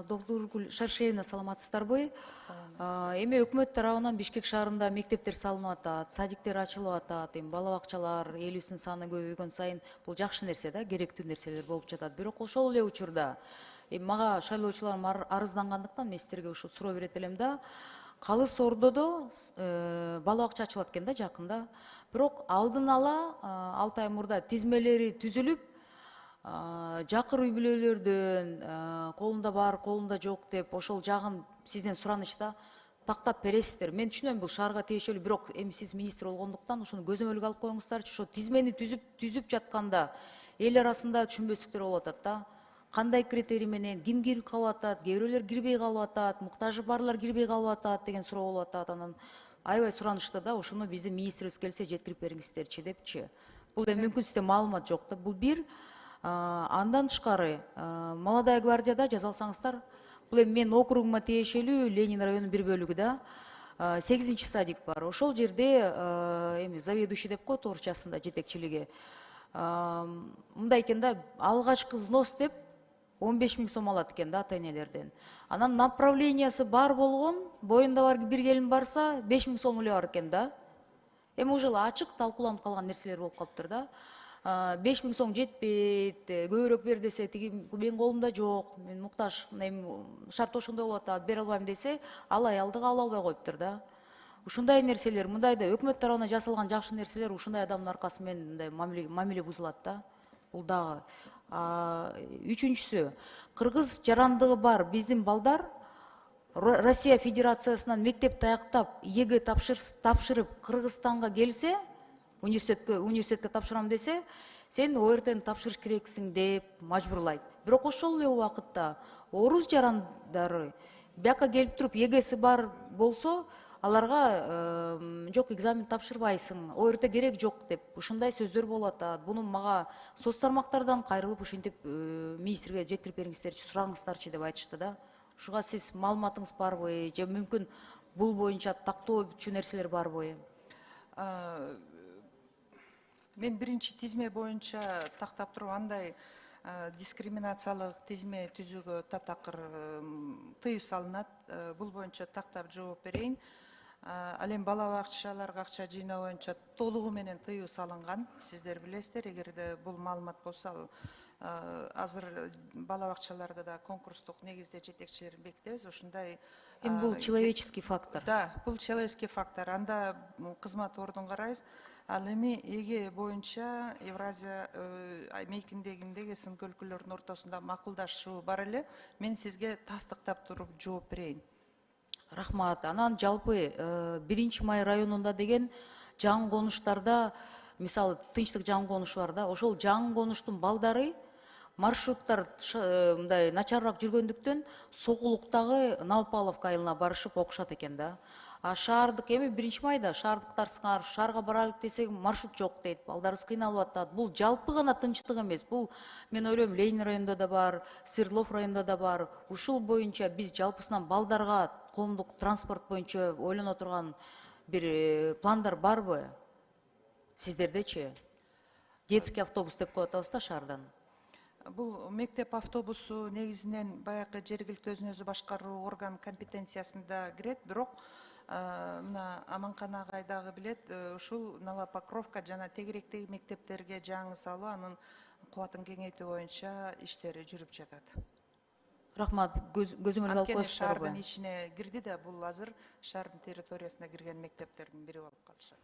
Доктургүл Шаршеевна, саламатсыздарбы? Саламатсыздар. Эми өкмөт тарабынан Бишкек шаарында мектептер салынып атат, садиктер ачылып атат, бала бакчалар элибиздин саны көбөйгөн сайын бул жакшы нерсе да, керектүү нерселер болуп жатат. Бирок ошол эле учурда мага шайлоочуларым арыздангандыктан мен сиздерге ушу суроо берет элем да. Калыс Ордодо бала бакча ачылат экен да жакында. Бирок алдын ала 6 ай мурда тизмелери түзүлүп, жакыр үй бүлөлөрдөн колунда бар, колунда жок деп ошол жагын сизден суранычта тактап бересиздер. Мен түшүнөм, бул шаарга тиешелүү, бирок эми сиз министр болгондуктан ошону көзөмөлгө алып коюңуздарчы. Ошо тизмени түзүп жатканда эл арасында түшүнбөстүктөр болуп атат да. Кандай критерий менен ким кирип калып атат, кээ бирөөлөр кирбей калып атат, муктажы барлар кирбей калып атат деген суроо болуп атат. Анан аябай суранычта да, ошону биздин министрибиз келсе жеткирип бериңиздерчи депчи. Бул эми мүмкүн сизде маалымат жок да. Бул бир. Андан тышкары Молодая гвардияда жаза алсаңыздар, бул эми менин округума тиешелүү Ленин районунун бир бөлүгү да. 8 садик бар. Ошол жерде эми заведующий деп коет орусчасында, жетекчилиги. Мындай экен да, алгачкы взнос деп 15 000 сом алат экен да ата-энелерден. Анан направлениясы бар болгон, боюнда бар бир келин барса 5 000 сом эле бар экен да. Эми уже ачык талкууланып калган нерселер болуп калыптыр да. 5 000 сом жетпейт, көбүрөөк бер десе, тиги менин колумда жок, мен муктаж, шарт ошондой болуп атат, бере албайм десе, ал аялды кабыл албай коюптур да. Ушундай нерселер, мындай да өкмөт тарабынан жасалган жакшы нерселер ушундай адамдын аркасы менен мындай мамиле бузулат да. Бул дагы. Үчүнчүсү, кыргыз жарандыгы бар биздин балдар Россия Федерациясынан мектеп таяктап, ЕГЭ тапшырып Кыргызстанга келсе, университетке тапшырам десе, сен ОРТны тапшырыш керексиң деп мажбурлайт. Бирок ошол эле убакытта орус жарандары бияка келип туруп ЕГЭси бар болсо, аларга жок, экзамен тапшырбайсың, ОРТ керек жок деп ушундай сөздөр болуп атат. Буну мага соц тармактардан кайрылып ушинтип министрге жеткирип бериңиздерчи, сураңыздарчы деп айтышты да. Ушуга сиз маалыматыңыз барбы, же мүмкүн бул боюнча тактоочу нерселер барбы? Мен биринчи тизме боюнча тактап туруп андай дискриминациялык тизме түзүүгө таптакыр тыюу салынат. Бул боюнча тактап жооп берейин. Ал эми бала бакчаларга акча жыйноо боюнча толугу менен тыюу салынган. Сиздер билесиздер, эгерде бул маалымат болсо, азыр бала бакчаларда да конкурстук негизде жетекчилерин бекитебиз. Ушундай Бул человеческий фактор. Да, бул человеческий фактор. Анда кызмат ордун карайбыз. Ал эми эге боюнча Евразия мейкиндегиндеги сынк өлкөлөрдүн ортосунда макулдашуу бар эле. Мен сизге тастыктап туруп жооп берейин. Рахмат. Анан жалпы 1 май районунда деген жаңы конуштарда, мисалы тынчтык жаңы конушу бар да, ошол жаңы конуштун балдары маршруттар мындай начарыраак жүргөндүктөн Сокулуктагы Новопавловка айылына барышып окушат экен да. Шаардык эми 1 майда шаардыктар шаарга барайлык десек маршрут жок дейт, балдарыбыз кыйналып атат. Бул жалпы гана тынчтык эмес. Бул мен ойлойм Ленин районунда да бар, Свердлов районунда да бар. Ушул боюнча биз жалпысынан балдарга коомдук транспорт боюнча ойлоно турган бир пландар барбы? Сиздердечи? Детский автобус деп коюп атабыз да шаардан. Бул мектеп автобусу негизинен баягы жергиликтүү өзүн өзү башкаруу орган компетенциясында кирет, бирок мына Аманкан агай дагы билет, ушул Новопокровка жана тегеректеги мектептерге жаңы салуу, анын кубатын кеңейтүү боюнча иштери жүрүп жатат. Рахмат, көзөмөлгө алып Анткени коесуздарбы? шаардын ичине кирди да, бул азыр шаардын территориясына кирген мектептердин бири болуп калышат.